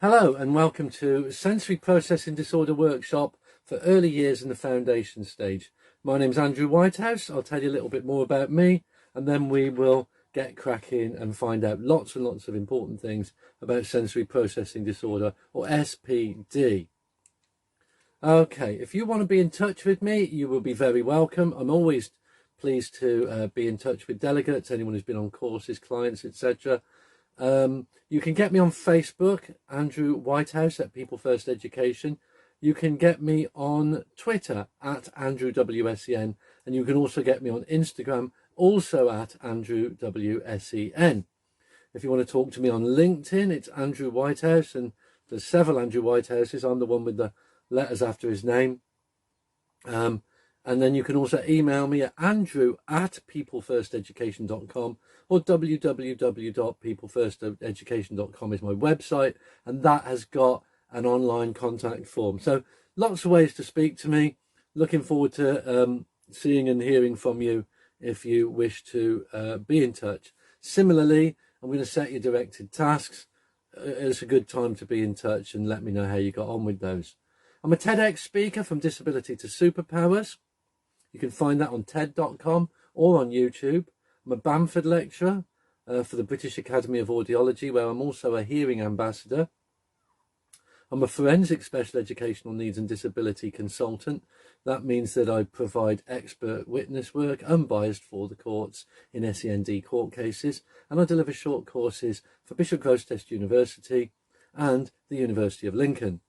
Hello and welcome to Sensory Processing Disorder Workshop for early years in the foundation stage. My name's Andrew Whitehouse. I'll tell you a little bit more about me and then we will get cracking and find out lots and lots of important things about sensory processing disorder, or SPD. Okay, if you want to be in touch with me, you will be very welcome. I'm always pleased to be in touch with delegates, anyone who's been on courses, clients, etc. You can get me on Facebook, Andrew Whitehouse at People First Education. You can get me on Twitter at Andrew WSEN, and you can also get me on Instagram, also at Andrew WSEN. If you want to talk to me on LinkedIn, it's Andrew Whitehouse, and there's several Andrew Whitehouses. I'm the one with the letters after his name. And then you can also email me at andrew@peoplefirsteducation.com, or www.peoplefirsteducation.com is my website, and that has got an online contact form. So lots of ways to speak to me. Looking forward to seeing and hearing from you if you wish to be in touch. Similarly, I'm going to set you directed tasks. It's a good time to be in touch and let me know how you got on with those. I'm a TEDx speaker from Disability to Superpowers. You can find that on TED.com or on YouTube. I'm a Bamford lecturer for the British Academy of Audiology, where I'm also a hearing ambassador. I'm a forensic special educational needs and disability consultant. That means that I provide expert witness work, unbiased, for the courts in SEND court cases, and I deliver short courses for Bishop Grosseteste University and the University of Lincoln.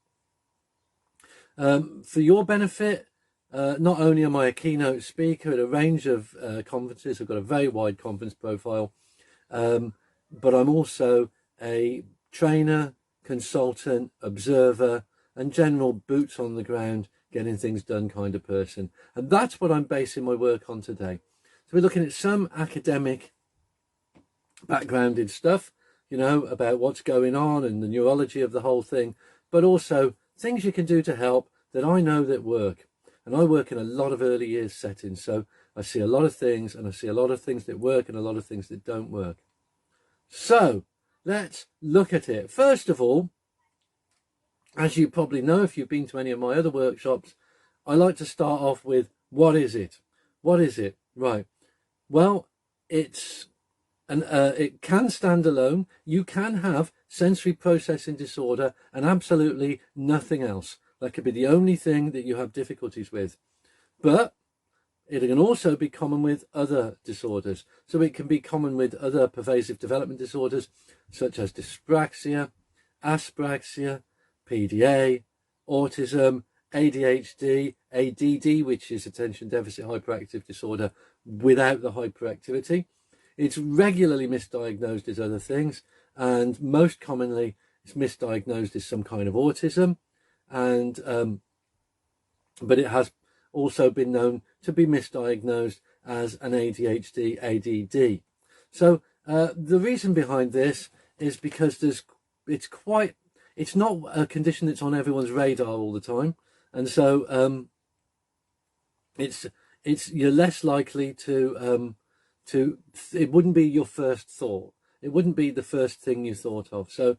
For your benefit, not only am I a keynote speaker at a range of conferences, I've got a very wide conference profile, but I'm also a trainer, consultant, observer, and general boots on the ground, getting things done kind of person. And that's what I'm basing my work on today. So we're looking at some academic backgrounded stuff, you know, about what's going on and the neurology of the whole thing, but also things you can do to help that I know that work. And I work in a lot of early years settings, so I see a lot of things, and I see a lot of things that work and a lot of things that don't work. So let's look at it. First of all, as you probably know if you've been to any of my other workshops, I like to start off with, what is it? What is it? Right. Well, it can stand alone. You can have sensory processing disorder and absolutely nothing else. That could be the only thing that you have difficulties with. But it can also be common with other disorders. So it can be common with other pervasive development disorders, such as dyspraxia, apraxia, PDA, autism, ADHD, ADD, which is attention deficit hyperactive disorder without the hyperactivity. It's regularly misdiagnosed as other things, and most commonly it's misdiagnosed as some kind of autism, and but it has also been known to be misdiagnosed as an ADHD, ADD. So the reason behind this is because it's not a condition that's on everyone's radar all the time, and so you're less likely to it wouldn't be your first thought. It wouldn't be the first thing you thought of. So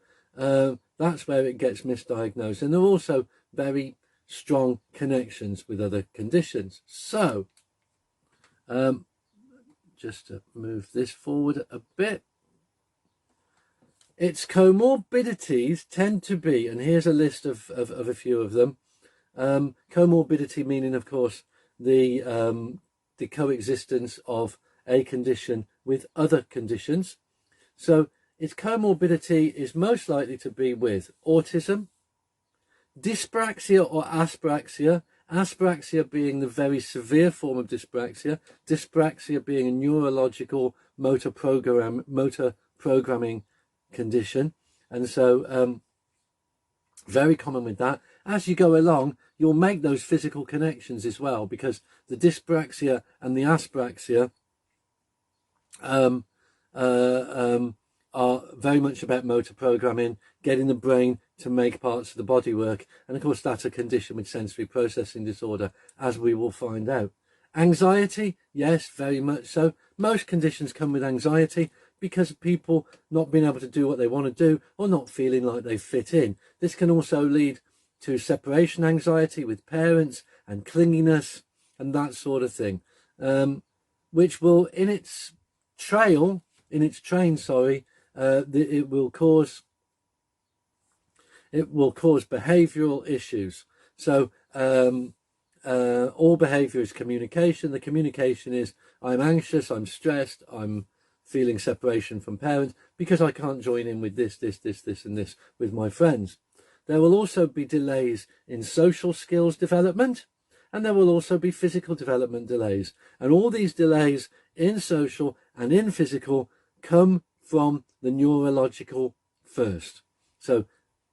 that's where it gets misdiagnosed. And there are also very strong connections with other conditions. So just to move this forward a bit, its comorbidities tend to be, and here's a list of a few of them. Comorbidity meaning, of course, the coexistence of a condition with other conditions. So its comorbidity is most likely to be with autism, dyspraxia or apraxia, apraxia being the very severe form of dyspraxia, dyspraxia being a neurological motor programming condition, and so very common with that. As you go along, you'll make those physical connections as well, because the dyspraxia and the apraxia are very much about motor programming, getting the brain to make parts of the body work. And of course, that's a condition with sensory processing disorder, as we will find out. Anxiety, yes, very much so. Most conditions come with anxiety, because of people not being able to do what they want to do or not feeling like they fit in. This can also lead to separation anxiety with parents and clinginess and that sort of thing, which will, in its train, it will cause behavioural issues. So all behaviour is communication. The communication is, I'm anxious, I'm stressed, I'm feeling separation from parents because I can't join in with this and this with my friends. There will also be delays in social skills development, and there will also be physical development delays. And all these delays in social and in physical come from the neurological first. So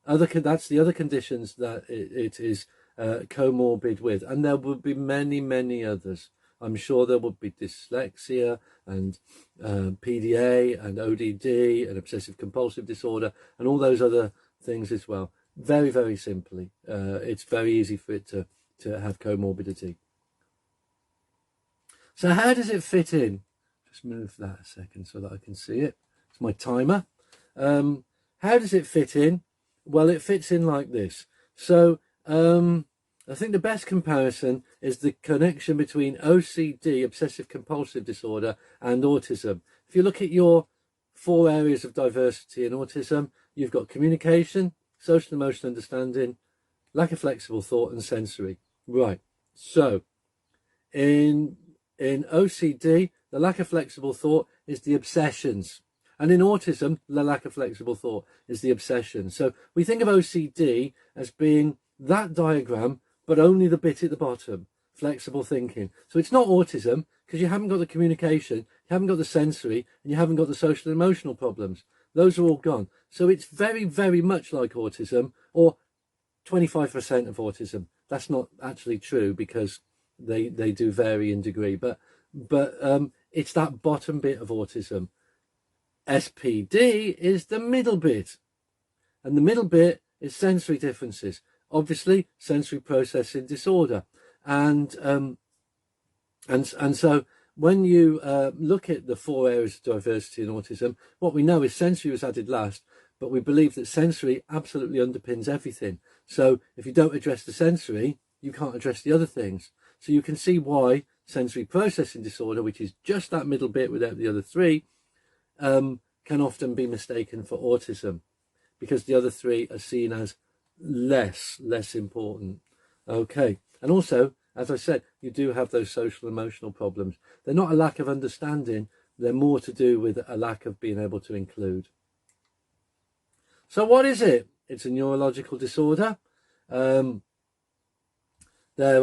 that's the other conditions that it is comorbid with, and there will be many others. I'm sure there will be dyslexia and PDA and ODD and obsessive compulsive disorder and all those other things as well. Very simply, it's very easy for it to have comorbidity. So how does it fit in? Just move that a second so that I can see it. It's my timer. How does it fit in? Well, it fits in like this. So I think the best comparison is the connection between OCD, obsessive compulsive disorder, and autism. If you look at your 4 areas of diversity in autism, you've got communication, social and emotional understanding, lack of flexible thought, and sensory. Right. So in OCD, the lack of flexible thought is the obsessions. And in autism, the lack of flexible thought is the obsession. So we think of OCD as being that diagram, but only the bit at the bottom, flexible thinking. So it's not autism because you haven't got the communication, you haven't got the sensory, and you haven't got the social and emotional problems. Those are all gone. So it's very much like autism, or 25% of autism. That's not actually true because they do vary in degree, but it's that bottom bit of autism. SPD is the middle bit, and the middle bit is sensory differences. Obviously, sensory processing disorder, and so when you look at the 4 areas of diversity in autism, what we know is sensory was added last, but we believe that sensory absolutely underpins everything. So if you don't address the sensory, you can't address the other things. So you can see why sensory processing disorder, which is just that middle bit without the other 3, can often be mistaken for autism, because the other 3 are seen as less important. Okay. And also, as I said, you do have those social emotional problems. They're not a lack of understanding, they're more to do with a lack of being able to include. So what is it? It's a neurological disorder. There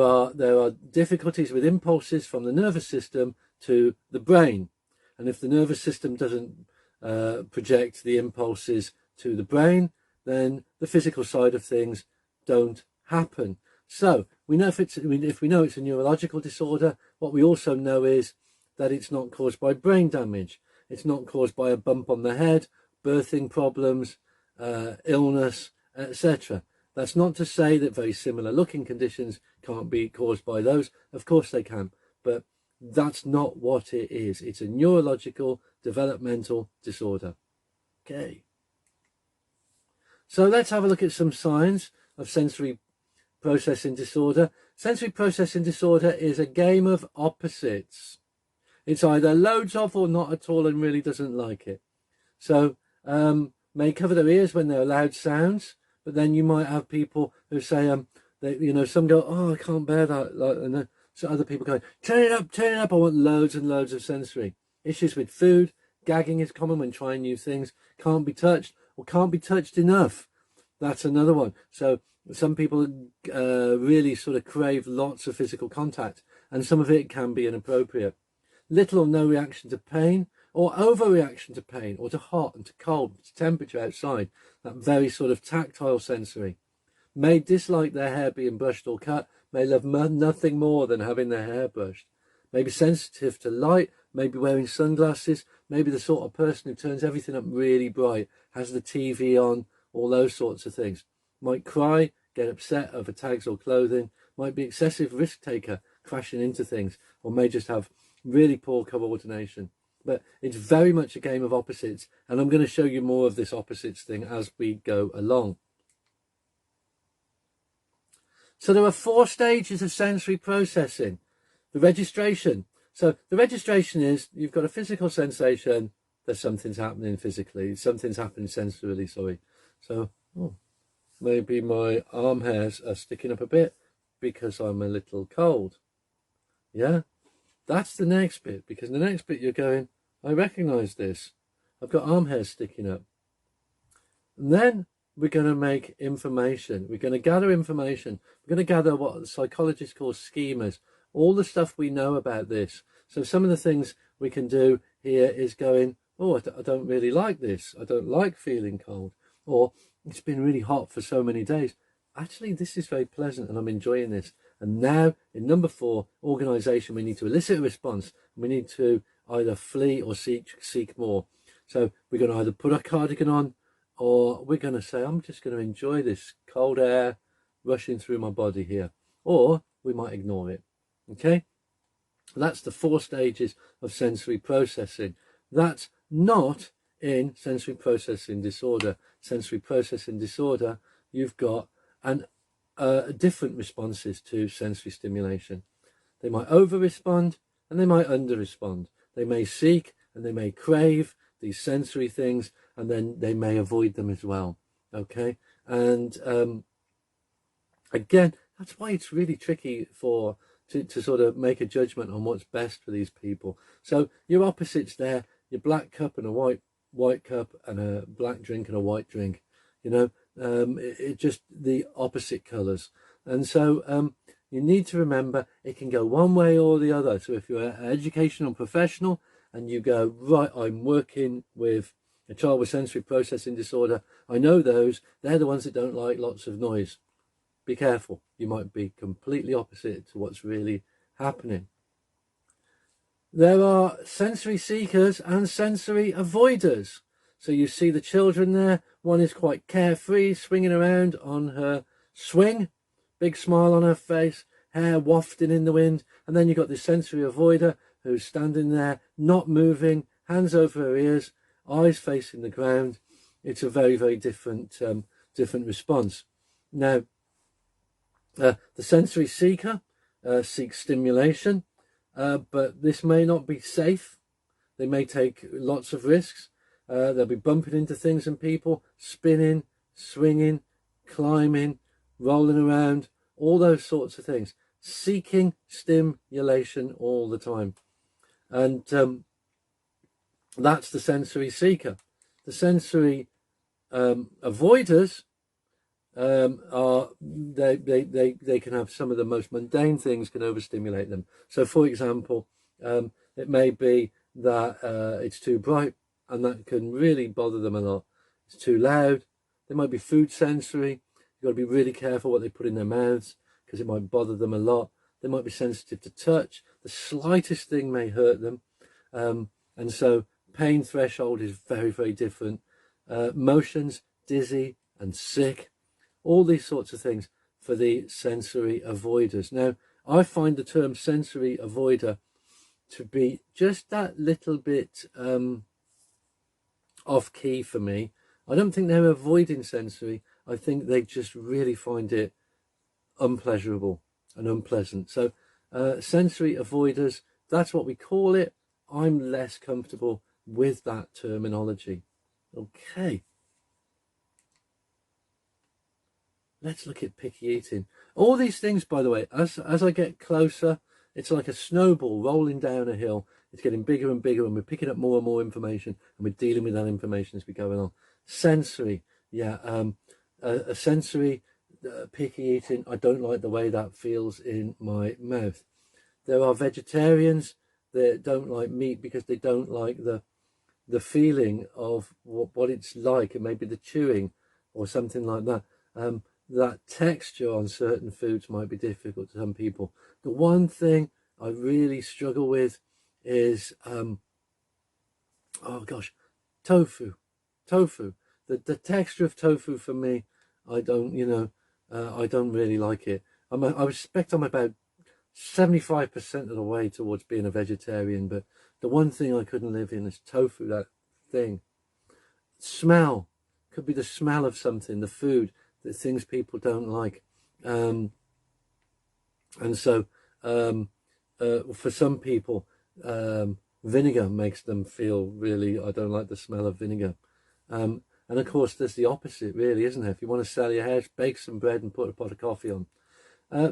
are difficulties with impulses from the nervous system to the brain. And if the nervous system doesn't project the impulses to the brain, then the physical side of things don't happen. So we know if we know it's a neurological disorder, what we also know is that it's not caused by brain damage. It's not caused by a bump on the head, birthing problems, illness, etc. That's not to say that very similar looking conditions can't be caused by those. Of course they can, but that's not what it is. It's a neurological developmental disorder. Okay. So let's have a look at some signs of sensory processing disorder. Sensory processing disorder is a game of opposites. It's either loads of or not at all and really doesn't like it. So may cover their ears when there are loud sounds, but then you might have people who say, some go, oh, I can't bear that. And then so other people go, turn it up, I want loads and loads of sensory. Issues with food, gagging is common when trying new things, can't be touched or can't be touched enough. That's another one. So some people really sort of crave lots of physical contact, and some of it can be inappropriate. Little or no reaction to pain, or overreaction to pain, or to hot and to cold, to temperature outside, that very sort of tactile sensory. May dislike their hair being brushed or cut, may love nothing more than having their hair brushed. May be sensitive to light, may be wearing sunglasses, may be the sort of person who turns everything up really bright, has the TV on, all those sorts of things. Might cry, get upset over tags or clothing, might be excessive risk taker, crashing into things, or may just have really poor coordination. But it's very much a game of opposites, and I'm going to show you more of this opposites thing as we go along. So there are 4 stages of sensory processing. The registration. So the registration is you've got a physical sensation that something's happening physically, something's happening sensorily, sorry. So maybe my arm hairs are sticking up a bit because I'm a little cold. Yeah, that's the next bit, because the next bit you're going, I recognise this. I've got arm hairs sticking up. And then we're going to make information. We're going to gather information. We're going to gather what psychologists call schemas, all the stuff we know about this. So some of the things we can do here is going, oh, I don't really like this. I don't like feeling cold. Or it's been really hot for so many days. Actually, this is very pleasant and I'm enjoying this. And now in number 4, organisation, we need to elicit a response. We need to either flee or seek more. So we're going to either put our cardigan on, or we're going to say, I'm just going to enjoy this cold air rushing through my body here. Or we might ignore it. Okay? That's the 4 stages of sensory processing. That's not in sensory processing disorder. Sensory processing disorder, you've got different responses to sensory stimulation. They might over-respond and they might under-respond. They may seek and they may crave these sensory things, and then they may avoid them as well. Okay, and again, that's why it's really tricky to sort of make a judgment on what's best for these people. So your opposites there, your black cup and a white cup, and a black drink and a white drink. You know, it just the opposite colours, and so you need to remember it can go one way or the other. So if you're an educational professional and you go, right, I'm working with a child with sensory processing disorder, I know those, they're the ones that don't like lots of noise. Be careful, you might be completely opposite to what's really happening. There are sensory seekers and sensory avoiders. So you see the children there, one is quite carefree, swinging around on her swing, big smile on her face, hair wafting in the wind, and then you've got this sensory avoider who's standing there, not moving, hands over her ears, eyes facing the ground. It's a very, very different response. Now, the sensory seeker seeks stimulation, but this may not be safe. They may take lots of risks. They'll be bumping into things and people, spinning, swinging, climbing, rolling around, all those sorts of things. Seeking stimulation all the time. And that's the sensory seeker. The sensory avoiders are they can have some of the most mundane things can overstimulate them. So for example, it may be that it's too bright, and that can really bother them a lot. It's too loud. They might be food sensory. You've got to be really careful what they put in their mouths, because it might bother them a lot. They might be sensitive to touch. The slightest thing may hurt them. And so pain threshold is very, very different. Motions, dizzy and sick, all these sorts of things for the sensory avoiders. Now, I find the term sensory avoider to be just that little bit off key for me. I don't think they're avoiding sensory. I think they just really find it unpleasurable and unpleasant. So sensory avoiders, that's what we call it. I'm less comfortable with that terminology. Okay. Let's look at picky eating. All these things, by the way, as I get closer, it's like a snowball rolling down a hill. It's getting bigger and bigger, and we're picking up more and more information, and we're dealing with that information as we go along. Sensory, yeah, a sensory picky eating. I don't like the way that feels in my mouth. There are vegetarians that don't like meat because they don't like the feeling of what it's like, and maybe the chewing or something like that. That texture on certain foods might be difficult to some people. The one thing I really struggle with is, oh gosh, tofu. The texture of tofu for me, I don't, I don't really like it. I suspect I'm about 75% of the way towards being a vegetarian, but The one thing I couldn't live in is tofu, that thing. Smell. Could be the smell of something, the food, the things people don't like. And so for some people, vinegar makes them feel really, I don't like the smell of vinegar. And of course, there's the opposite, really, isn't there? If you want to sell your hair, bake some bread and put a pot of coffee on.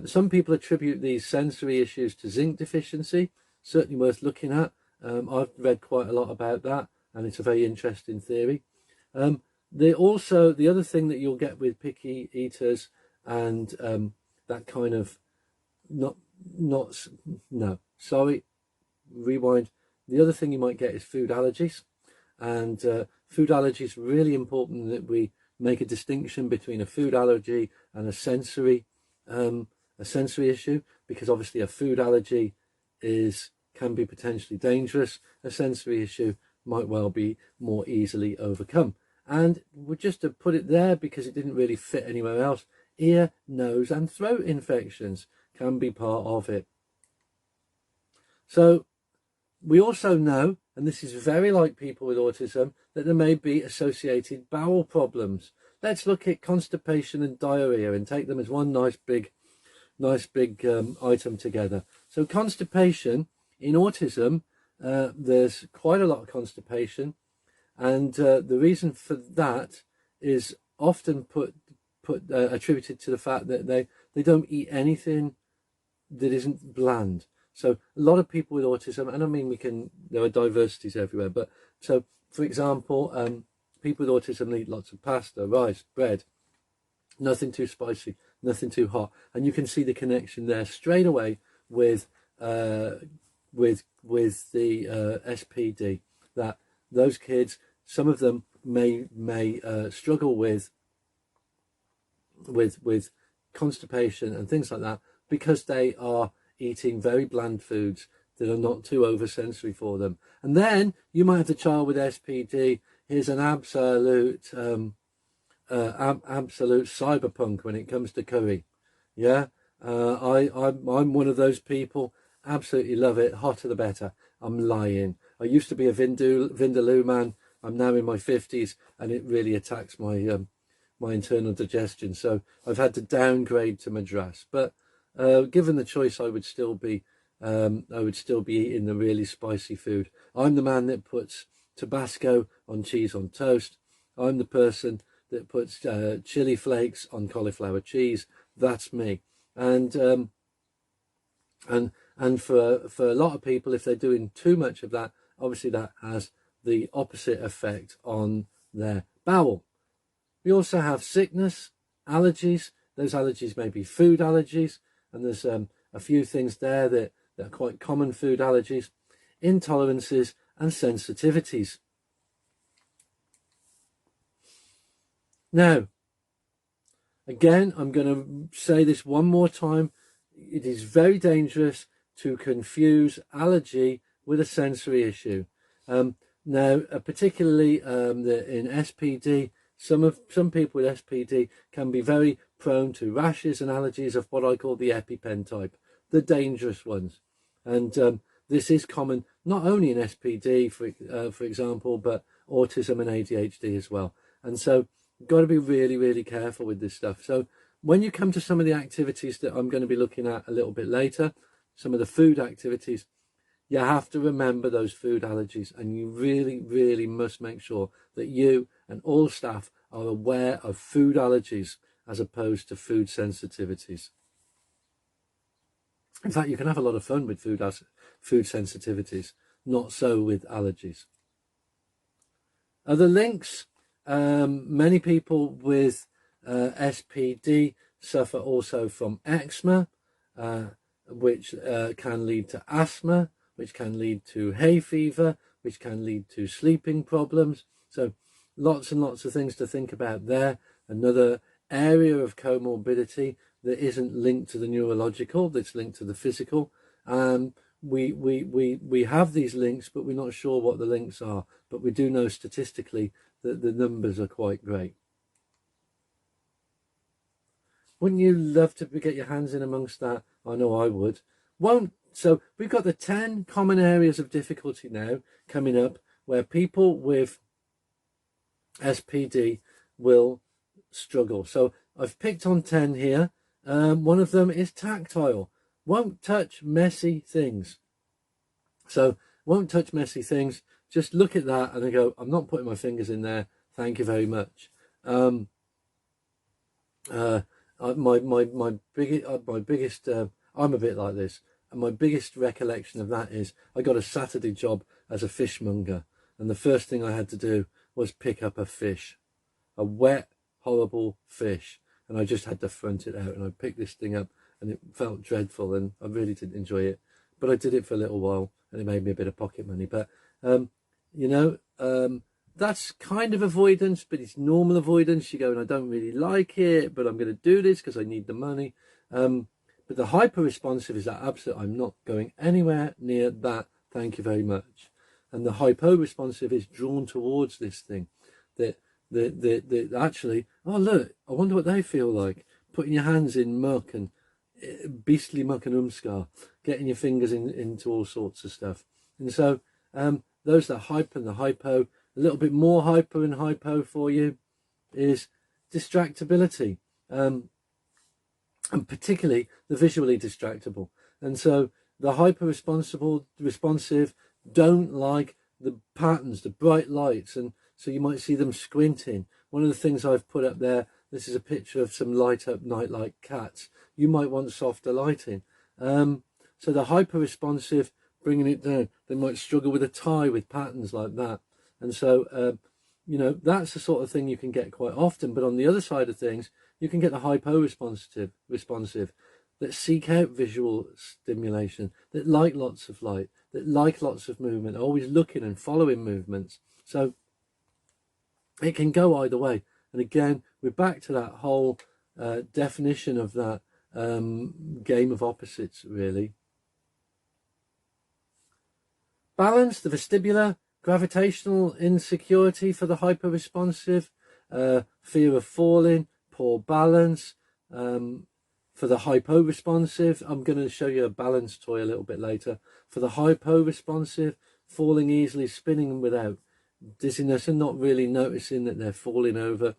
Some people attribute these sensory issues to zinc deficiency. Certainly worth looking at. I've read quite a lot about that, and it's a very interesting theory. The other thing that you'll get with picky eaters and that kind of rewind. The other thing you might get is food allergies, and food allergies, really important that we make a distinction between a food allergy and a sensory issue, because obviously a food allergy can be potentially dangerous. A sensory issue might well be more easily overcome. And just to put it there, because it didn't really fit anywhere else, ear, nose and throat infections can be part of it. So we also know, and this is very like people with autism, that there may be associated bowel problems. Let's look at constipation and diarrhea and take them as one nice big item together. So constipation in autism, there's quite a lot of constipation, and the reason for that is often attributed to the fact that they don't eat anything that isn't bland. So a lot of people with autism, and I mean there are diversities everywhere, but so for example, people with autism eat lots of pasta, rice, bread, nothing too spicy, nothing too hot, and you can see the connection there straight away with the SPD. That those kids, some of them may struggle with constipation and things like that because they are eating very bland foods that are not too oversensory for them. And then you might have the child with SPD. Here's an absolute cyberpunk when it comes to curry. Yeah, I'm one of those people. Absolutely love it. Hotter the better. I'm lying. I used to be a Vindaloo man. I'm now in my 50s, and it really attacks my my internal digestion. So I've had to downgrade to Madras. But given the choice, I would still be eating the really spicy food. I'm the man that puts Tabasco on cheese on toast. I'm the person that puts chili flakes on cauliflower cheese. That's me. And for a lot of people, if they're doing too much of that, obviously that has the opposite effect on their bowel. We also have sickness, allergies. Those allergies may be food allergies, and there's a few things there that are quite common food allergies, intolerances and sensitivities. Now, again, I'm going to say this one more time. It is very dangerous to confuse allergy with a sensory issue. Now, particularly in SPD, some people with SPD can be very prone to rashes and allergies of what I call the EpiPen type, the dangerous ones. And this is common not only in SPD, for example, but autism and ADHD as well. And so you've got to be really, really careful with this stuff. So when you come to some of the activities that I'm going to be looking at a little bit later, some of the food activities, you have to remember those food allergies, and you really, really must make sure that you and all staff are aware of food allergies as opposed to food sensitivities. In fact, you can have a lot of fun with food sensitivities, not so with allergies. Other links, many people with SPD suffer also from eczema, which can lead to asthma, which can lead to hay fever, which can lead to sleeping problems. So lots and lots of things to think about there. Another area of comorbidity that isn't linked to the neurological, that's linked to the physical. We have these links, but we're not sure what the links are. But we do know statistically that the numbers are quite great. Wouldn't you love to get your hands in amongst that? I know I would. Won't So we've got the 10 common areas of difficulty now coming up where people with SPD will struggle. So I've picked on 10 here. One of them is tactile. Won't touch messy things. So won't touch messy things. Just look at that and I go, I'm not putting my fingers in there. Thank you very much. My biggest I'm a bit like this, and my biggest recollection of that is I got a Saturday job as a fishmonger, and the first thing I had to do was pick up a fish, a wet, horrible fish, and I just had to front it out, and I picked this thing up, and it felt dreadful, and I really didn't enjoy it, but I did it for a little while, and it made me a bit of pocket money. But that's kind of avoidance, but it's normal avoidance. You go, and I don't really like it, but I'm going to do this because I need the money. But the hyper-responsive is that absolute, I'm not going anywhere near that. Thank you very much. And the hypo-responsive is drawn towards this thing. That actually, oh look, I wonder what they feel like. Putting your hands in muck and beastly muck and umskar, getting your fingers into all sorts of stuff. And so those that are hyper and the hypo, a little bit more hyper and hypo for you is distractibility. And particularly the visually distractible. And so the responsive don't like the patterns, the bright lights, and so you might see them squinting. One of the things I've put up there, this is a picture of some light up nightlight cats. You might want softer lighting. So the hyper-responsive, bringing it down, they might struggle with a tie with patterns like that. And so, that's the sort of thing you can get quite often. But on the other side of things, you can get the hypo-responsive that seek out visual stimulation, that like lots of light, that like lots of movement, always looking and following movements. So it can go either way. And again, we're back to that whole definition of that game of opposites, really. Balance, the vestibular, gravitational insecurity for the hyper-responsive, fear of falling, poor balance. For the hypo-responsive, I'm going to show you a balance toy a little bit later. For the hypo-responsive, falling easily, spinning without dizziness and not really noticing that they're falling over.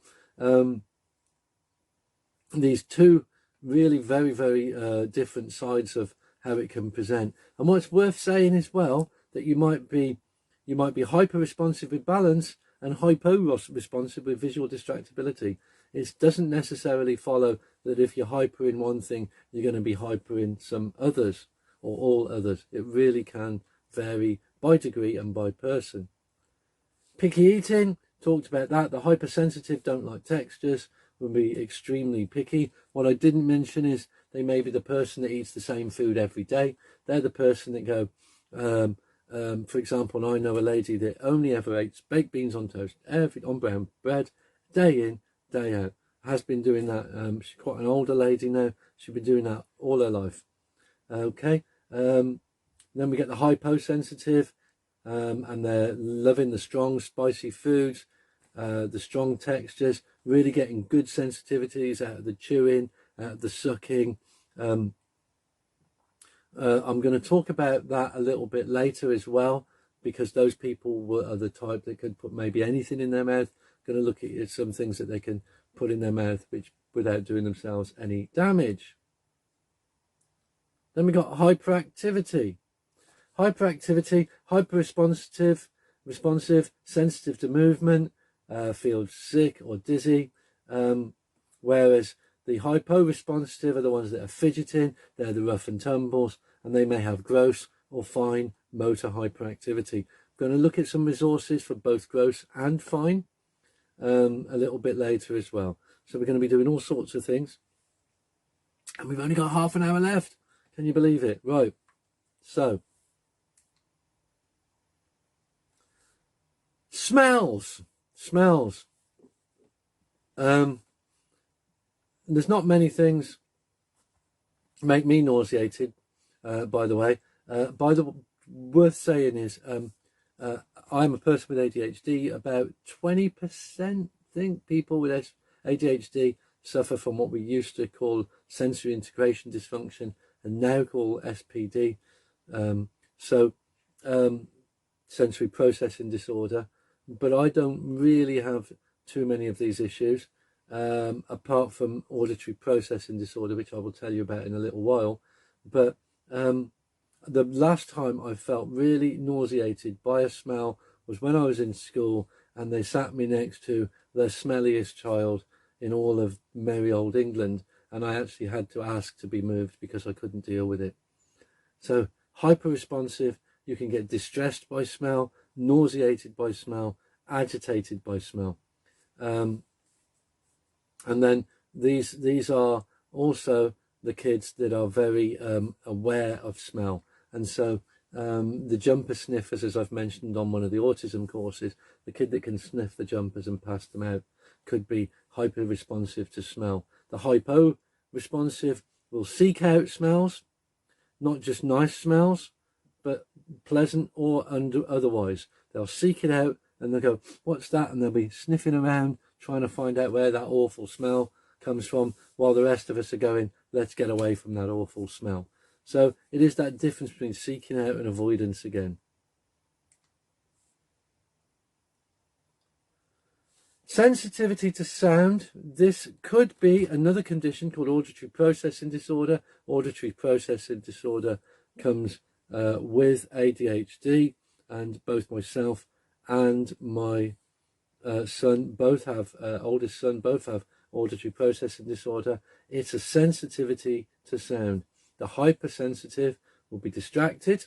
These two really very, very different sides of how it can present. And what's worth saying as well, that you might be hyper-responsive with balance and hypo-responsive with visual distractibility. It doesn't necessarily follow that if you're hyper in one thing, you're going to be hyper in some others or all others. It really can vary by degree and by person. Picky eating, talked about that. The hypersensitive don't like textures, will be extremely picky. What I didn't mention is they may be the person that eats the same food every day. They're the person that go, for example, I know a lady that only ever eats baked beans on toast, on brown bread, day in, day out. Has been doing that. She's quite an older lady now. She's been doing that all her life. Okay. Then we get the hyposensitive, and they're loving the strong, spicy foods, the strong textures, really getting good sensitivities out of the chewing, out of the sucking. I'm going to talk about that a little bit later as well, because those people are the type that could put maybe anything in their mouth. Going to look at some things that they can put in their mouth which without doing themselves any damage. Then we got hyperactivity. Hyper-responsive, sensitive to movement, feels sick or dizzy, whereas the hypo-responsive are the ones that are fidgeting, they're the rough and tumbles, and they may have gross or fine motor hyperactivity. I'm going to look at some resources for both gross and fine a little bit later as well. So we're going to be doing all sorts of things. And we've only got half an hour left. Can you believe it? Right. So, smells. There's not many things make me nauseated, by the way. Worth saying is, I'm a person with ADHD. About 20% think people with ADHD suffer from what we used to call sensory integration dysfunction and now call SPD. So sensory processing disorder, but I don't really have too many of these issues, apart from auditory processing disorder, which I will tell you about in a little while. But the last time I felt really nauseated by a smell was when I was in school and they sat me next to the smelliest child in all of merry old England, and I actually had to ask to be moved because I couldn't deal with it. So hyper responsive, you can get distressed by smell, nauseated by smell, agitated by smell. And then these are also the kids that are very aware of smell. And so the jumper sniffers, as I've mentioned on one of the autism courses, the kid that can sniff the jumpers and pass them out could be hyper responsive to smell. The hypo responsive will seek out smells, not just nice smells, but pleasant or otherwise. They'll seek it out and they'll go, what's that? And they'll be sniffing around, trying to find out where that awful smell comes from, while the rest of us are going, let's get away from that awful smell. So it is that difference between seeking out and avoidance again. Sensitivity to sound. This could be another condition called auditory processing disorder. Auditory processing disorder comes with ADHD, and both myself and my son both have, oldest son, both have auditory processing disorder. It's a sensitivity to sound. The hypersensitive will be distracted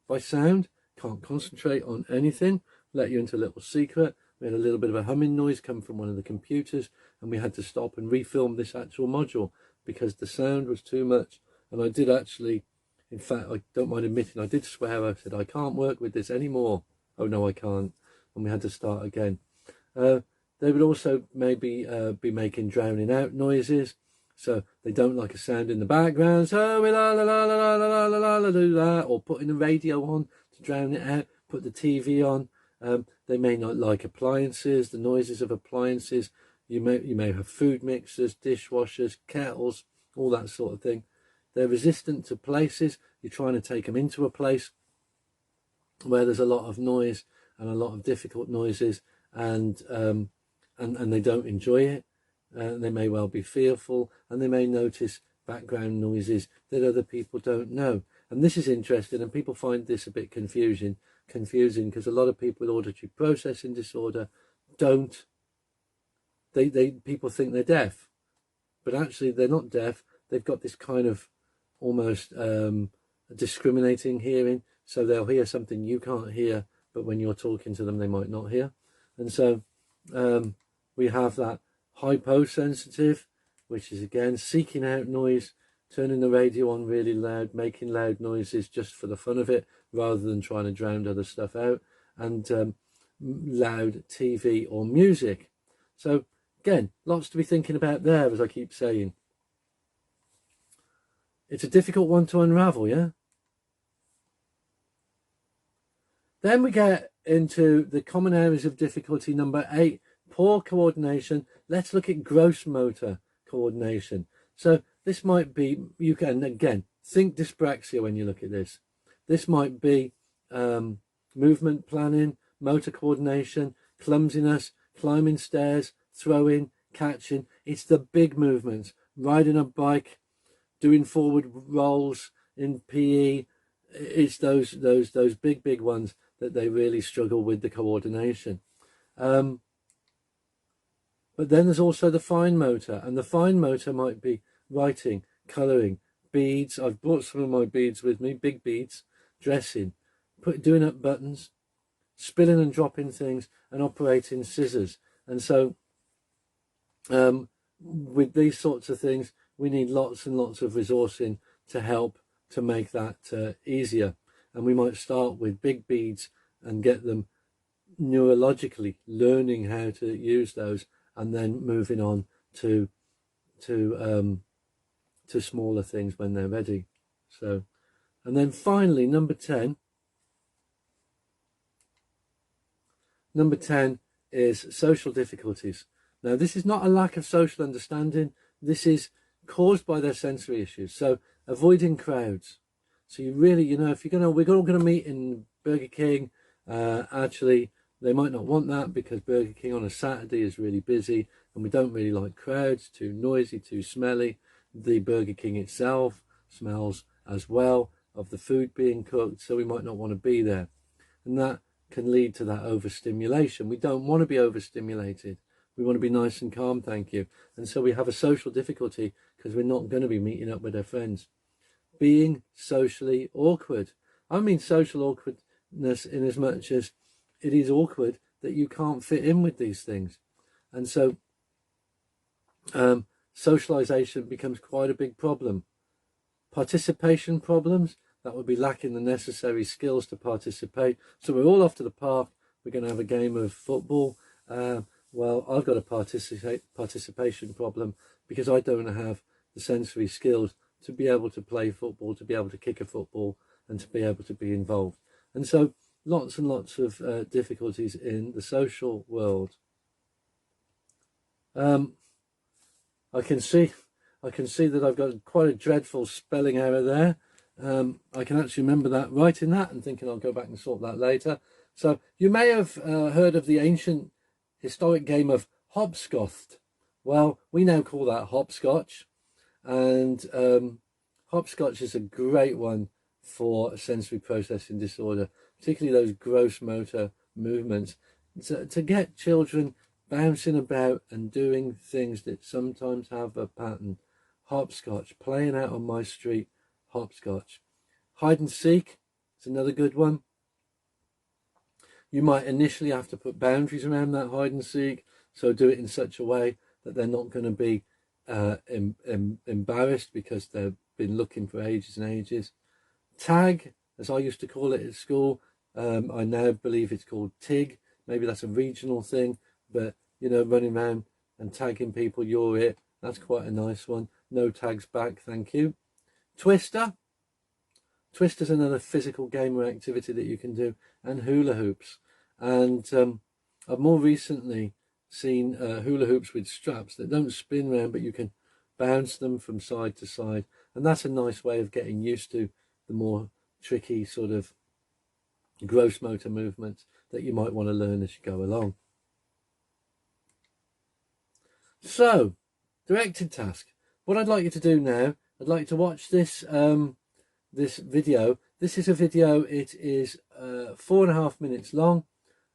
by sound, can't concentrate on anything. Let you into a little secret. We had a little bit of a humming noise come from one of the computers, and we had to stop and refilm this actual module because the sound was too much. And I did actually, in fact, I don't mind admitting, I did swear. I said, I can't work with this anymore. Oh no, I can't. And we had to start again. They would also maybe be making drowning out noises. So they don't like a sound in the background. So we la la la la la la la la do that, or putting the radio on to drown it out. Put the TV on. They may not like appliances, the noises of appliances. You may have food mixers, dishwashers, kettles, all that sort of thing. They're resistant to places. You're trying to take them into a place where there's a lot of noise and a lot of difficult noises, and they don't enjoy it. They may well be fearful, and they may notice background noises that other people don't know. And this is interesting, and people find this a bit confusing because a lot of people with auditory processing disorder people think they're deaf, but actually they're not deaf. They've got this kind of almost discriminating hearing, so they'll hear something you can't hear, but when you're talking to them they might not hear. And so we have that hyposensitive, which is again seeking out noise, turning the radio on really loud, making loud noises just for the fun of it, rather than trying to drown other stuff out, and loud TV or music. So again, lots to be thinking about there, as I keep saying. It's a difficult one to unravel, yeah? Then we get into the common areas of difficulty. Number 8, poor coordination. Let's look at gross motor coordination. So this might be, you can again think dyspraxia when you look at this. This might be movement planning, motor coordination, clumsiness, climbing stairs, throwing, catching. It's the big movements, riding a bike, doing forward rolls in PE. It's those big ones that they really struggle with the coordination. But then there's also the fine motor, and the fine motor might be writing, colouring, beads. I've brought some of my beads with me, big beads, dressing, doing up buttons, spilling and dropping things, and operating scissors. And so with these sorts of things, we need lots and lots of resourcing to help to make that easier. And we might start with big beads and get them neurologically learning how to use those, and then moving on to smaller things when they're ready. So, and then finally, number 10 is social difficulties. Now, this is not a lack of social understanding. This is caused by their sensory issues. So avoiding crowds. So you really, if we're all going to meet in Burger King, actually, they might not want that because Burger King on a Saturday is really busy and we don't really like crowds, too noisy, too smelly. The Burger King itself smells as well of the food being cooked, so we might not want to be there. And that can lead to that overstimulation. We don't want to be overstimulated. We want to be nice and calm, thank you. And so we have a social difficulty because we're not going to be meeting up with our friends. Being socially awkward. I mean social awkwardness in as much as it is awkward that you can't fit in with these things. And so socialization becomes quite a big problem. Participation problems, that would be lacking the necessary skills to participate. So we're all off to the park, we're going to have a game of football. Well, I've got a participation problem because I don't have the sensory skills to be able to play football, to be able to kick a football, and to be able to be involved. And so lots and lots of difficulties in the social world. I can see that I've got quite a dreadful spelling error there. I can actually remember that, writing that and thinking I'll go back and sort that later. So you may have heard of the ancient historic game of hopscotch. Well, we now call that hopscotch. And hopscotch is a great one for sensory processing disorder, particularly those gross motor movements. To get children bouncing about and doing things that sometimes have a pattern. Hopscotch, playing out on my street, hopscotch. Hide and seek is another good one. You might initially have to put boundaries around that hide and seek, so do it in such a way that they're not going to be embarrassed because they've been looking for ages and ages. Tag, as I used to call it at school, I now believe it's called TIG. Maybe that's a regional thing, but running around and tagging people, you're it. That's quite a nice one. No tags back, thank you. Twister. Twister's another physical game or activity that you can do, and hula hoops. And I've more recently seen hula hoops with straps that don't spin round, but you can bounce them from side to side. And that's a nice way of getting used to the more tricky sort of gross motor movements that you might want to learn as you go along. So, directed task. What I'd like you to do now, I'd like you to watch this this video. This is a video, it is 4.5 minutes long,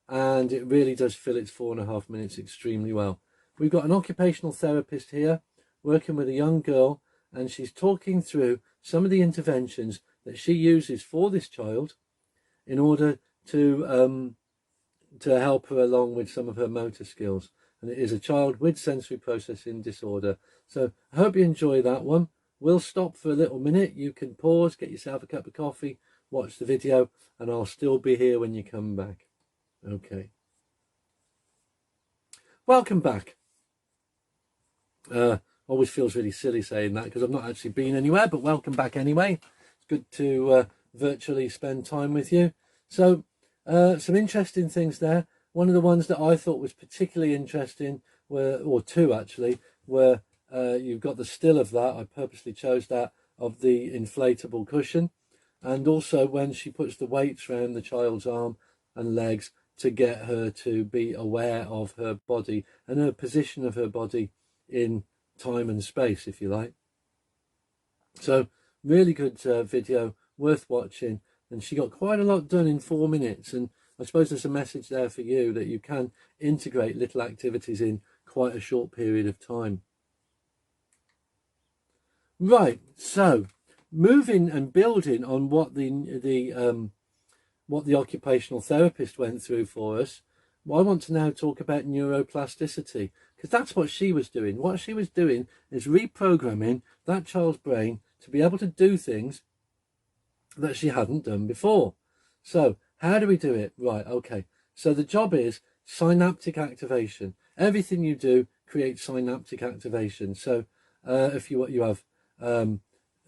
and it really does fill its 4.5 minutes extremely well. We've got an occupational therapist here working with a young girl, and she's talking through some of the interventions that she uses for this child in order to help her along with some of her motor skills. And it is a child with sensory processing disorder. So I hope you enjoy that one. We'll stop for a little minute. You can pause, get yourself a cup of coffee, watch the video, and I'll still be here when you come back. Okay. Welcome back. Always feels really silly saying that because I've not actually been anywhere, but welcome back anyway. It's good to virtually spend time with you. So some interesting things there. One of the ones that I thought was particularly interesting or two actually, were you've got the still of that. I purposely chose that, of the inflatable cushion, and also when she puts the weights around the child's arm and legs to get her to be aware of her body and her position of her body in time and space, if you like. So really good video, worth watching, and she got quite a lot done in 4 minutes. And I suppose there's a message there for you that you can integrate little activities in quite a short period of time. Right, so moving and building on what the occupational therapist went through for us, I want to now talk about neuroplasticity, because that's what she was doing. What she was doing is reprogramming that child's brain to be able to do things that she hadn't done before. So how do we do it? Right, okay. So the job is synaptic activation. Everything you do creates synaptic activation. So if you have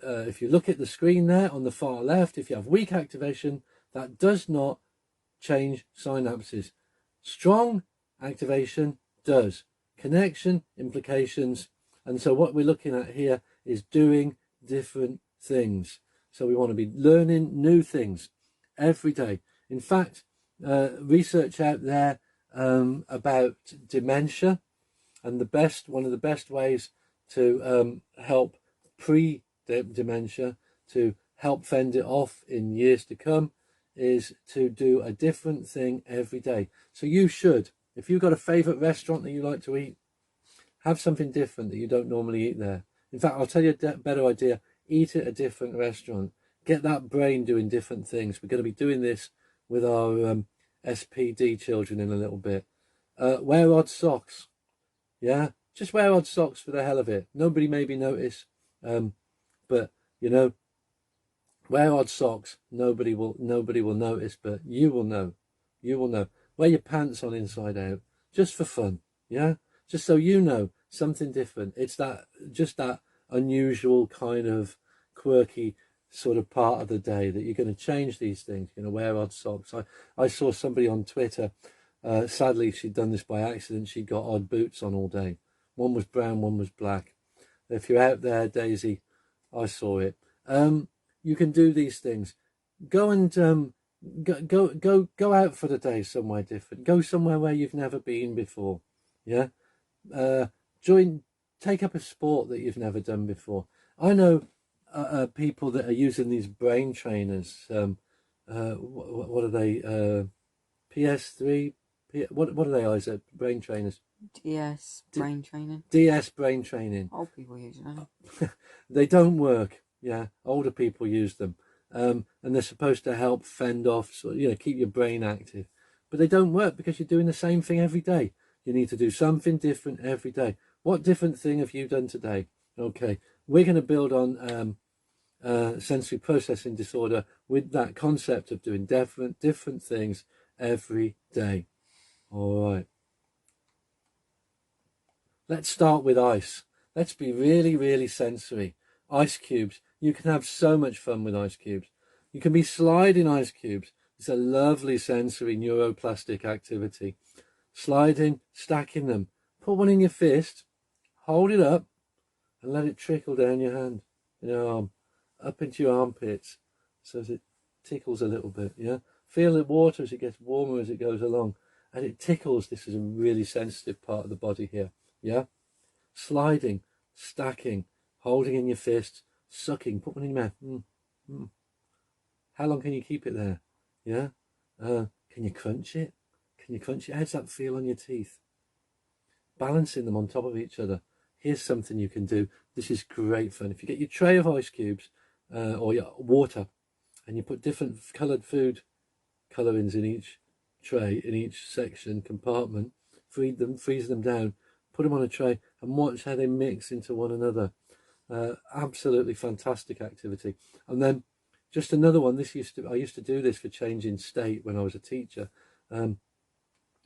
if you look at the screen there on the far left, if you have weak activation, that does not change synapses. Strong activation does. Connection, implications. And so what we're looking at here is doing different things. So we want to be learning new things every day. In fact, research out there about dementia, and one of the best ways to help pre-dementia, to help fend it off in years to come, is to do a different thing every day. So you should, if you've got a favourite restaurant that you like to eat, have something different that you don't normally eat there. In fact, I'll tell you a better idea. Eat at a different restaurant. Get that brain doing different things. We're going to be doing this with our SPD children in a little bit. Wear odd socks. Yeah, just wear odd socks for the hell of it. Nobody maybe notice, but you know, wear odd socks. Nobody will notice, but you will know. You will know. Wear your pants on inside out, just for fun. Yeah, just so you know something different. It's just that unusual kind of quirky sort of part of the day that you're going to change these things. You're going to wear odd socks. I saw somebody on Twitter. Sadly, she'd done this by accident. She got odd boots on all day. One was brown, one was black. If you're out there, Daisy, I saw it. You can do these things. Go and go out for the day somewhere different. Go somewhere where you've never been before. Yeah. Take up a sport that you've never done before. I know people that are using these brain trainers. What are they? PS3. What are they, Isaac? Brain trainers. DS brain training. DS brain training. Old people use them. They don't work. Yeah, older people use them, and they're supposed to help fend off, keep your brain active, but they don't work because you're doing the same thing every day. You need to do something different every day. What different thing have you done today? Okay, we're going to build on sensory processing disorder with that concept of doing different things every day. All right. Let's start with ice. Let's be really, really sensory. Ice cubes. You can have so much fun with ice cubes. You can be sliding ice cubes. It's a lovely sensory neuroplastic activity. Sliding, stacking them. Put one in your fist, hold it up, and let it trickle down your hand, in your arm, up into your armpits, so that it tickles a little bit, yeah? Feel the water as it gets warmer as it goes along, and it tickles. This is a really sensitive part of the body here, yeah? Sliding, stacking, holding in your fist, sucking, put one in your mouth. How long can you keep it there? Yeah? Can you crunch it? Can you crunch it? How does that feel on your teeth? Balancing them on top of each other. Here's something you can do. This is great fun. If you get your tray of ice cubes or your water, and you put different coloured food colourings in each tray, in each section, compartment, freeze them down, put them on a tray, and watch how they mix into one another. Absolutely fantastic activity. And then just another one. I used to do this for changing state when I was a teacher.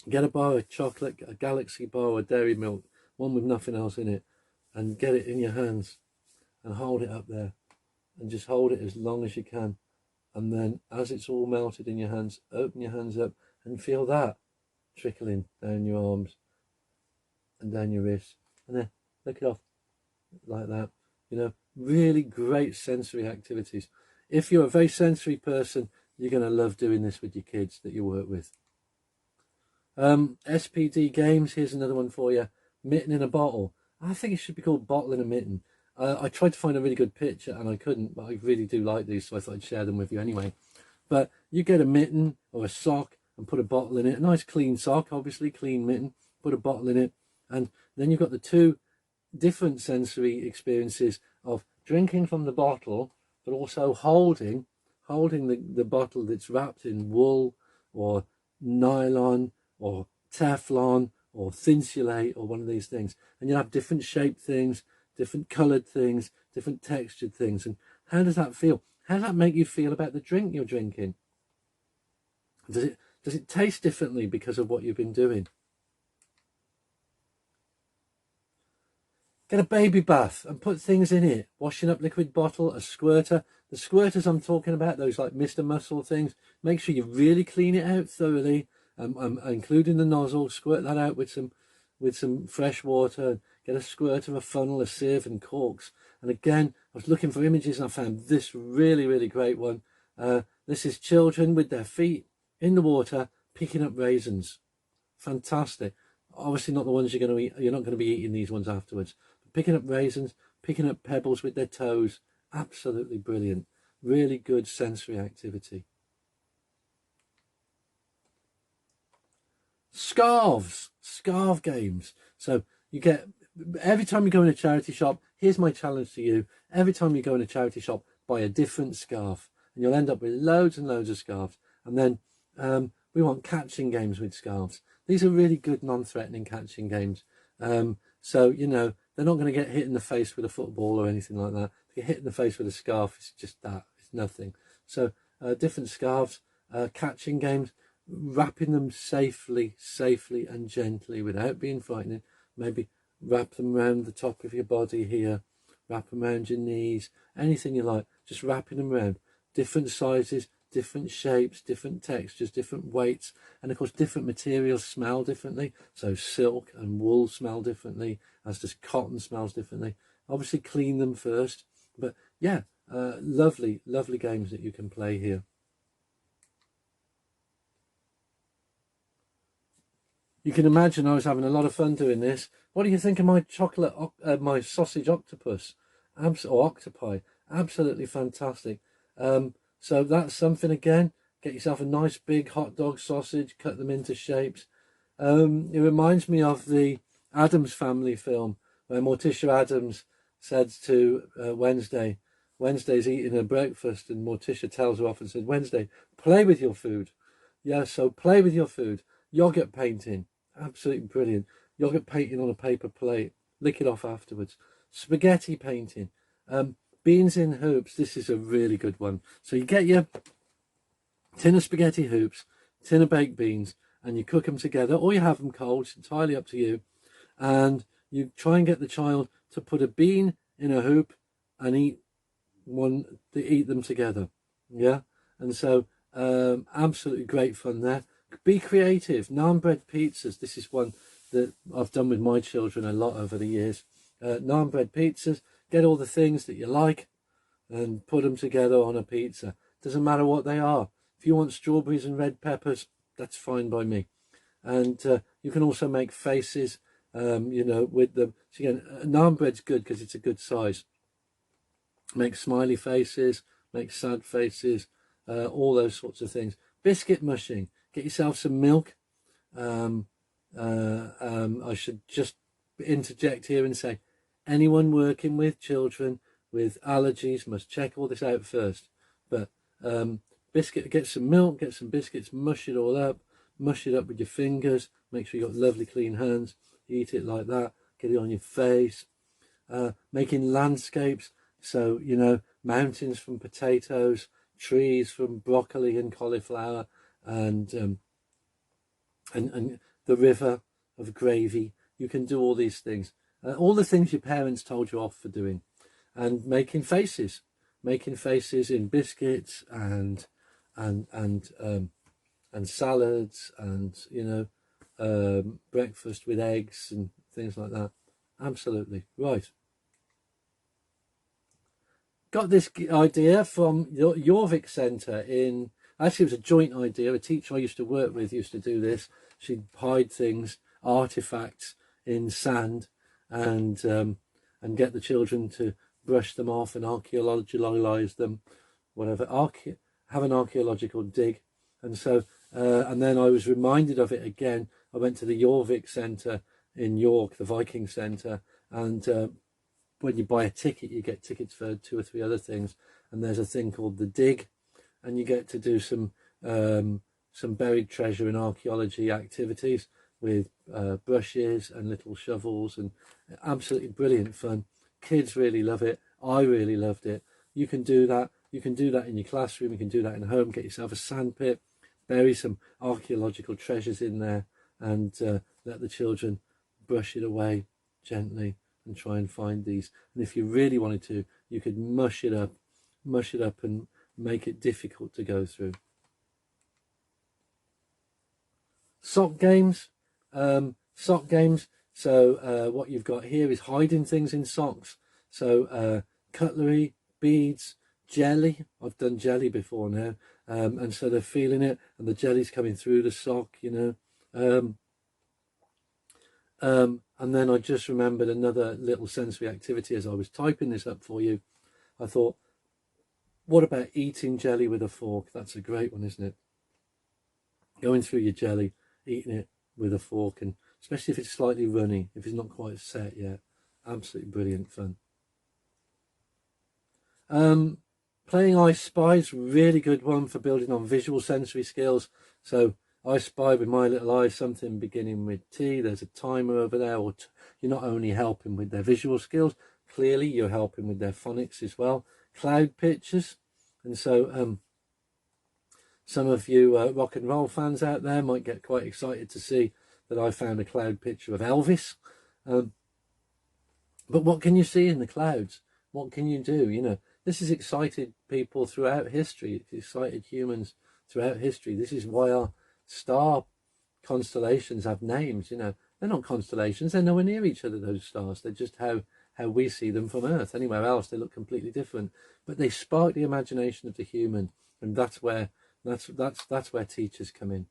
Get a bar of chocolate, a Galaxy bar or Dairy Milk, one with nothing else in it, and get it in your hands and hold it up there, and just hold it as long as you can. And then as it's all melted in your hands, open your hands up and feel that trickling down your arms and down your wrists, and then lick it off like that. Really great sensory activities. If you're a very sensory person, you're going to love doing this with your kids that you work with. SPD games, here's another one for you. Mitten in a bottle. I think it should be called bottle in a mitten. I tried to find a really good picture and I couldn't, but I really do like these, so I thought I'd share them with you anyway. But you get a mitten or a sock and put a bottle in it. A nice clean sock, obviously, clean mitten. Put a bottle in it. And then you've got the two different sensory experiences of drinking from the bottle, but also holding the bottle that's wrapped in wool or nylon or Teflon or Thinsulate or one of these things. And you'll have different shaped things, different coloured things, different textured things. And how does that feel? How does that make you feel about the drink you're drinking? Does it taste differently because of what you've been doing? Get a baby bath and put things in it. Washing up liquid bottle, a squirter. The squirters I'm talking about, those like Mr. Muscle things, make sure you really clean it out thoroughly, including the nozzle. Squirt that out with some fresh water. get a squirt of a funnel, a sieve and corks. And again, I was looking for images and I found this really, really great one. This is children with their feet in the water picking up raisins. Fantastic. Obviously not the ones you're going to eat. You're not going to be eating these ones afterwards. But picking up raisins, picking up pebbles with their toes. Absolutely brilliant. Really good sensory activity. Scarves, scarf games. So you get, every time you go in a charity shop, here's my challenge to you. Every time you go in a charity shop, buy a different scarf and you'll end up with loads and loads of scarves. And then we want catching games with scarves. These are really good non-threatening catching games. So, you know, they're not going to get hit in the face with a football or anything like that. If you get hit in the face with a scarf, it's just that, it's nothing. So different scarves, catching games, wrapping them safely and gently without being frightening. Maybe wrap them around the top of your body here, wrap them around your knees, anything you like, just wrapping them around. Different sizes, different shapes, different textures, different weights, and of course different materials smell differently. So silk and wool smell differently, as does cotton smells differently. Obviously clean them first, but yeah, lovely games that you can play here. You can imagine I was having a lot of fun doing this. What do you think of my my sausage octopus, or octopi? Absolutely fantastic. So that's something again. Get yourself a nice big hot dog sausage, cut them into shapes. It reminds me of the Addams Family film where Morticia Addams said to Wednesday's eating her breakfast, and Morticia tells her off and said, Wednesday, play with your food. Yeah, so play with your food. Yogurt painting. Absolutely brilliant. Yogurt painting on a paper plate. Lick it off afterwards. Spaghetti painting. Beans in hoops. This is a really good one. So you get your tin of spaghetti hoops, tin of baked beans, and you cook them together, or you have them cold. It's entirely up to you. And you try and get the child to put a bean in a hoop and eat them together. Yeah. And so absolutely great fun there. Be creative. Naan bread pizzas. This is one that I've done with my children a lot over the years. Naan bread pizzas. Get all the things that you like and put them together on a pizza. Doesn't matter what they are. If you want strawberries and red peppers, that's fine by me. And you can also make faces, you know, with them. So again, naan bread's good because it's a good size. Make smiley faces, make sad faces, all those sorts of things. Biscuit mushing. Get yourself some milk. I should just interject here and say, anyone working with children with allergies must check all this out first. But get some milk, get some biscuits, mush it all up, mush it up with your fingers. Make sure you've got lovely clean hands. Eat it like that. Get it on your face. Making landscapes. So, you know, mountains from potatoes, trees from broccoli and cauliflower, and the river of gravy. You can do all these things, all the things your parents told you off for doing, and making faces in biscuits and salads, and you know, breakfast with eggs and things like that. Absolutely right. Got this idea from Jorvik Centre in, actually it was a joint idea. A teacher I used to work with used to do this. She'd hide things, artifacts in sand, and get the children to brush them off and archaeologise them, whatever, have an archaeological dig. And so and then I was reminded of it again. I went to the Jorvik Centre in York, the Viking Centre, and when you buy a ticket, you get tickets for 2 or 3 other things, and there's a thing called the dig, and you get to do some buried treasure and archaeology activities with brushes and little shovels, and absolutely brilliant fun. Kids really love it. I really loved it. You can do that. You can do that in your classroom. You can do that in home. Get yourself a sandpit, bury some archaeological treasures in there, and let the children brush it away gently and try and find these. And if you really wanted to, you could mush it up and make it difficult to go through. Sock games. So what you've got here is hiding things in socks. So cutlery, beads, jelly. I've done jelly before now. And so they're feeling it, and the jelly's coming through the sock, you know. And then I just remembered another little sensory activity as I was typing this up for you. I thought, what about eating jelly with a fork? That's a great one, isn't it? Going through your jelly, eating it with a fork, and especially if it's slightly runny, if it's not quite set yet. Absolutely brilliant fun. Playing I Spy is a really good one for building on visual sensory skills. So I spy with my little eye something beginning with T. There's a timer over there. Or you're not only helping with their visual skills, clearly you're helping with their phonics as well. Cloud pictures. And so some of you rock and roll fans out there might get quite excited to see that I found a cloud picture of Elvis. But what can you see in the clouds? What can you do? You know, this has excited people throughout history. It's excited humans throughout history. This is why our star constellations have names. You know, they're not constellations. They're nowhere near each other, those stars. They're just how we see them from Earth. Anywhere else, they look completely different. But they spark the imagination of the human. And that's where teachers come in.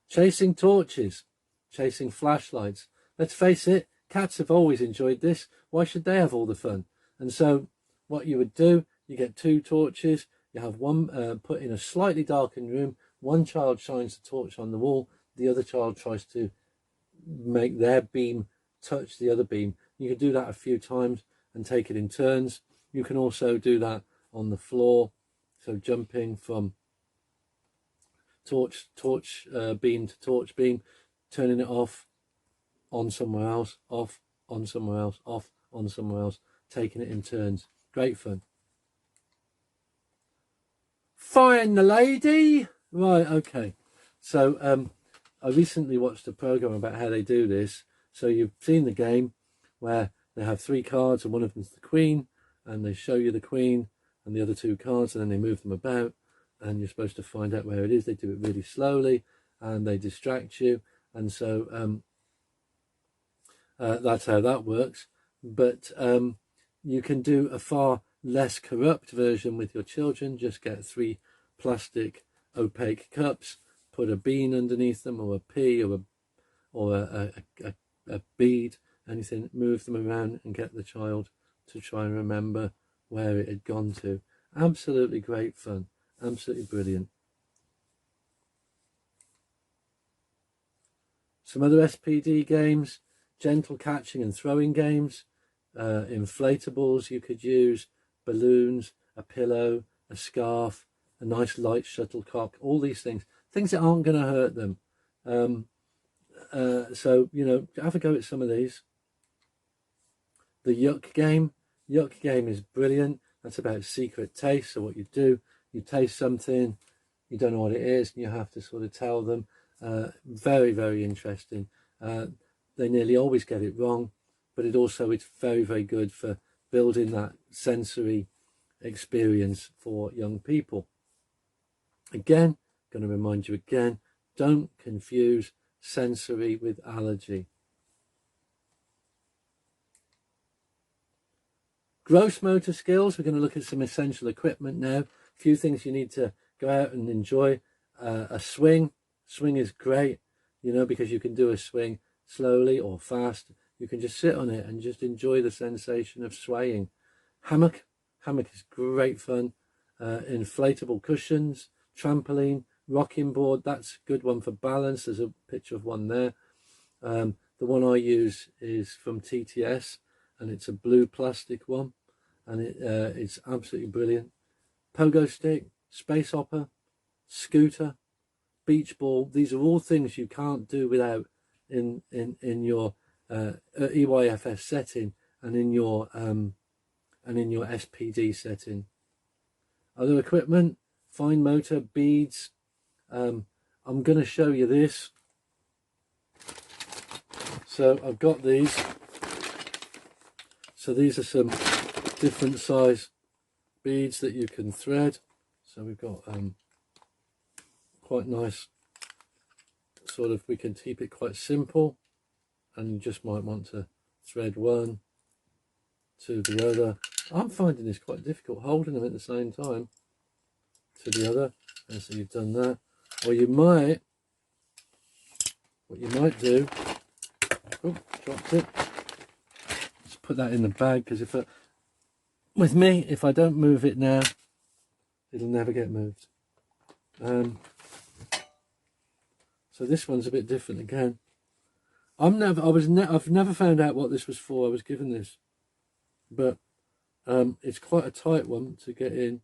Chasing torches, chasing flashlights. Let's face it, cats have always enjoyed this. Why should they have all the fun? And so what you would do, you get 2 torches, you have one put in a slightly darkened room, one child shines the torch on the wall, the other child tries to make their beam touch the other beam. You can do that a few times and take it in turns. You can also do that on the floor, so jumping from torch beam to torch beam, turning it off, on somewhere else, off, on somewhere else, off, on somewhere else, taking it in turns. Great fun. Find the lady. Right, okay. So I recently watched a program about how they do this. So you've seen the game where they have 3 cards and one of them's the queen, and they show you the queen and the other 2 cards, and then they move them about, and you're supposed to find out where it is. They do it really slowly and they distract you, and so that's how that works. But you can do a far less corrupt version with your children. Just get 3 plastic opaque cups, put a bean underneath them, or a pea, or a bead, anything, move them around and get the child to try and remember where it had gone to. Absolutely great fun. Absolutely brilliant. Some other SPD games, gentle catching and throwing games, inflatables you could use, balloons, a pillow, a scarf, a nice light shuttlecock, all these things that aren't going to hurt them. So, you know, have a go at some of these. The yuck game is brilliant. That's about secret taste. So what you do, you taste something, you don't know what it is, and you have to sort of tell them. Very, very interesting. They nearly always get it wrong, but it's very, very good for building that sensory experience for young people. Again, going to remind you again, don't confuse sensory with allergy. Gross motor skills, we're going to look at some essential equipment now. A few things you need to go out and enjoy. A swing. Swing is great, you know, because you can do a swing slowly or fast. You can just sit on it and just enjoy the sensation of swaying. Hammock is great fun. Inflatable cushions, trampoline, rocking board, that's a good one for balance. There's a picture of one there. The one I use is from TTS, and it's a blue plastic one, and it's absolutely brilliant. Pogo stick, space hopper, scooter, beach ball. These are all things you can't do without in your EYFS setting and in your SPD setting. Other equipment, fine motor, beads. I'm going to show you this. So I've got these. So these are some different size beads that you can thread. So we've got quite nice, sort of, we can keep it quite simple. and you just might want to thread one to the other. I'm finding this quite difficult, holding them at the same time to the other. And so you've done that. Or you might, what you might do, oh, dropped it. Just put that in the bag, because with me, if I don't move it now, it'll never get moved. So this one's a bit different again. I've never found out what this was for. I was given this, but it's quite a tight one to get in.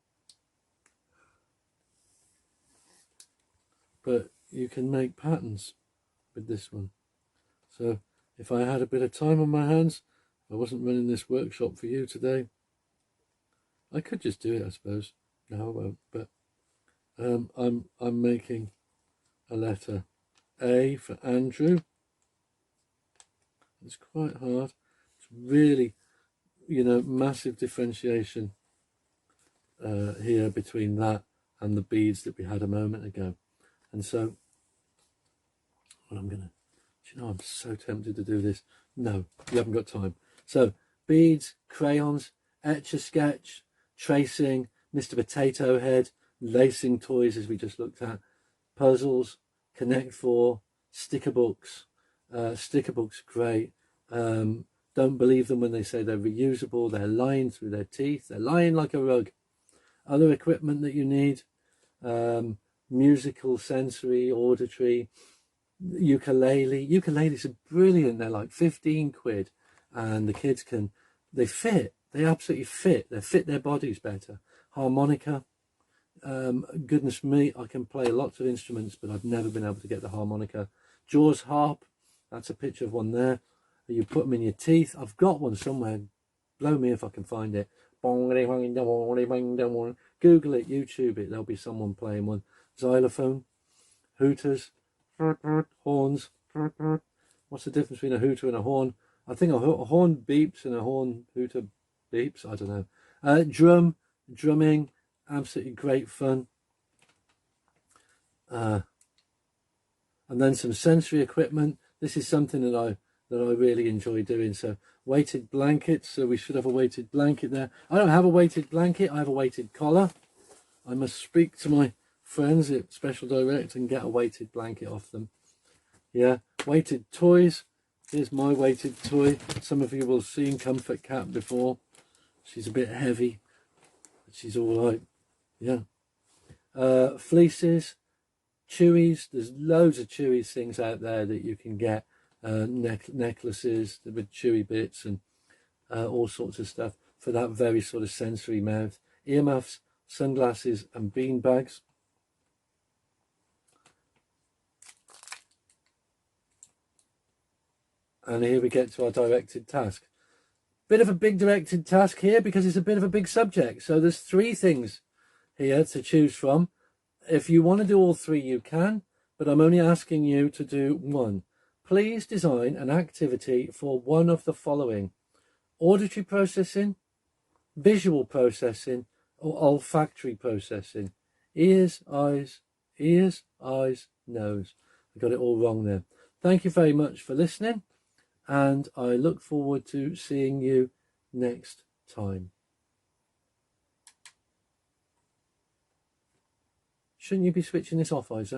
But you can make patterns with this one. So if I had a bit of time on my hands, I wasn't running this workshop for you today, I could just do it, I suppose. No, I won't. But I'm making a letter A for Andrew. It's quite hard. It's really, massive differentiation here between that and the beads that we had a moment ago. And so, well, I'm so tempted to do this. No, you haven't got time. So, beads, crayons, Etch-a-Sketch, tracing, Mr. Potato Head, lacing toys, as we just looked at, puzzles, Connect Four, sticker books. Sticker books are great. Don't believe them when they say they're reusable. They're lying through their teeth. They're lying like a rug. Other equipment that you need, musical, sensory, auditory, ukulele. Ukuleles are brilliant. They're like 15 quid, and the kids they absolutely fit. They fit their bodies better. Harmonica. Goodness me, I can play lots of instruments, but I've never been able to get the harmonica. Jaws harp, that's a picture of one there. You put them in your teeth. I've got one somewhere. Blow me if I can find it. Google it, YouTube it. There'll be someone playing one. Xylophone, hooters, horns. What's the difference between a hooter and a horn? I think a horn beeps and a hooter beeps. I don't know. Drumming, absolutely great fun. And then some sensory equipment. This is something that I really enjoy doing. So weighted blankets. So we should have a weighted blanket there. I don't have a weighted blanket. I have a weighted collar. I must speak to my friends at Special Direct and get a weighted blanket off them. Yeah, weighted toys. Here's my weighted toy. Some of you will have seen Comfort Cat before. She's a bit heavy, but she's all right. Yeah. Fleeces, Chewies. There's loads of Chewies things out there that you can get. Necklaces with Chewy bits and all sorts of stuff for that very sort of sensory mouth. Earmuffs, sunglasses and bean bags. And here we get to our directed task. Bit of a big directed task here because it's a bit of a big subject. So there's 3 things here to choose from. If you want to do all 3, you can, but I'm only asking you to do 1. Please design an activity for one of the following: auditory processing, visual processing, or olfactory processing. Ears, eyes, nose. I got it all wrong there. Thank you very much for listening, and I look forward to seeing you next time. Shouldn't you be switching this off, Isaac?